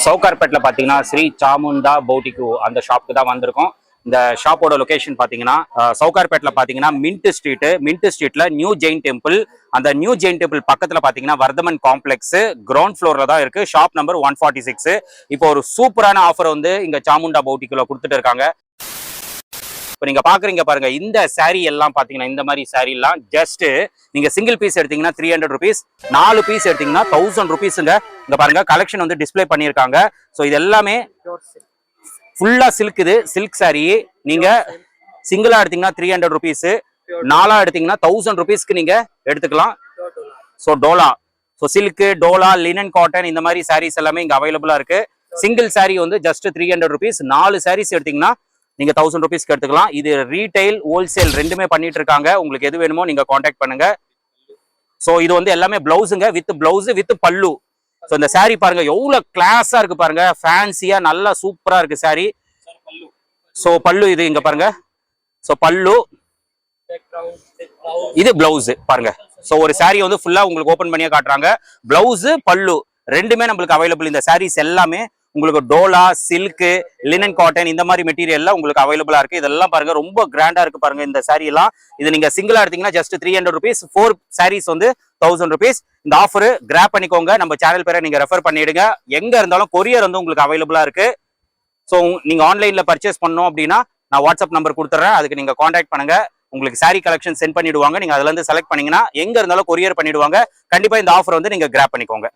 சவுகார்பேட்ல பாத்தீங்கன்னா ஸ்ரீ சாமுண்டா பௌட்டிக்கு அந்த ஷாப்புக்கு தான் வந்திருக்கோம். இந்த ஷாப்போட லொகேஷன் பாத்தீங்கன்னா சவுகார்பேட்ல பாத்தீங்கன்னா மின்ட் ஸ்ட்ரீட்ல நியூ ஜெயின் டெம்பிள், அந்த நியூ ஜெயின் டெம்பிள் பக்கத்துல பாத்தீங்கன்னா வர்தமன் காம்ப்ளெக்ஸ் கிரவுண்ட் ஃப்ளோர்ல தான் இருக்கு. Shop number 146. இப்போ ஒரு சூப்பரான ஆஃபர் வந்து இங்க சாமுண்டா பௌட்டிக்குல கொடுத்துட்டு இருக்காங்க. இப்போ நீங்க பாக்குறீங்க பாருங்க, இந்த சாரீ எல்லாம் பாத்தீங்கன்னா இந்த மாதிரி சாரீ எல்லாம் ஜஸ்ட் நீங்க சிங்கிள் பீஸ் எடுத்தீங்கன்னா 300 rupees, 4 பீஸ் எடுத்தீங்கன்னா 1000 rupeesங்க. இங்க பாருங்க கலெக்ஷன் வந்து டிஸ்பிளே பண்ணிருக்காங்க. ஸோ இது எல்லாமே ஃபுல்லா சில்க். இது சில்க் சாரீ. நீங்க சிங்கிளா எடுத்தீங்கன்னா 300 rupees, 4 எடுத்தீங்கன்னா 1000 rupeesக்கு நீங்க எடுத்துக்கலாம். So Dola, so silk, Dola, linen, cotton இந்த மாதிரி சாரீஸ் எல்லாமே இங்க அவைலபிளா இருக்கு. சிங்கிள் சாரீ வந்து ஜஸ்ட் 300 rupees, 4 சாரீஸ் எடுத்தீங்கன்னா நீங்க 1000 rupeesக்கு எடுத்துக்கலாம். இது ரீட்டைல் ஹோல்சேல் ரெண்டுமே பண்ணிட்டு இருக்காங்க. உங்களுக்கு எது வேணுமோ நீங்க கான்டாக்ட் பண்ணுங்க. ஸோ இது வந்து எல்லாமே பிளவுஸுங்க, வித் பிளவுஸ் வித் பல்லு. ஸோ இந்த சாரீ பாருங்க எவ்வளவு கிளாஸா இருக்கு பாருங்க, ஃபேன்சியா நல்லா சூப்பரா இருக்கு சாரீ. ஸோ பல்லு இது இங்க பாருங்க. ஸோ பல்லு இது பிளவுஸ் பாருங்க. ஸோ ஒரு சாரீ வந்து ஃபுல்லா உங்களுக்கு ஓபன் பண்ணியே காட்டுறாங்க. பிளவுஸ் பல்லு ரெண்டுமே நம்மளுக்கு அவைலபிள். இந்த சாரீஸ் எல்லாமே உங்களுக்கு டோலா, சில்க், லினன், காட்டன் இந்த மாதிரி மெட்டீரியல்ல உங்களுக்கு அவைலபிளா இருக்கு. இதெல்லாம் பாருங்க ரொம்ப கிராண்டா இருக்கு பாருங்க இந்த சாரீ எல்லாம். இது நீங்க சிங்கிளா எடுத்தீங்கன்னா ஜஸ்ட் 300 rupees, 4 சாரீஸ் வந்து 1000 rupees. இந்த ஆஃபர் கிராப் பண்ணிக்கோங்க. நம்ம சேனல் பேரை நீங்க ரெஃபர் பண்ணிடுங்க. எங்க இருந்தாலும் கொரியர் வந்து உங்களுக்கு அவைலபிளா இருக்கு. ஸோ நீங்க ஆன்லைன்ல பர்ச்சேஸ் பண்ணணும் அப்படின்னா நான் வாட்ஸ்அப் நம்பர் கொடுத்துறேன், அதுக்கு நீங்க கான்டாக்ட் பண்ணுங்க. உங்களுக்கு சாரீ கலெக்ஷன் சென்ட் பண்ணிடுவாங்க. நீங்க அதுல இருந்து செலக்ட் பண்ணீங்கன்னா எங்க இருந்தாலும் கொரியர் பண்ணிடுவாங்க. கண்டிப்பா இந்த ஆஃபர் வந்து நீங்க கிராப் பண்ணிக்கோங்க.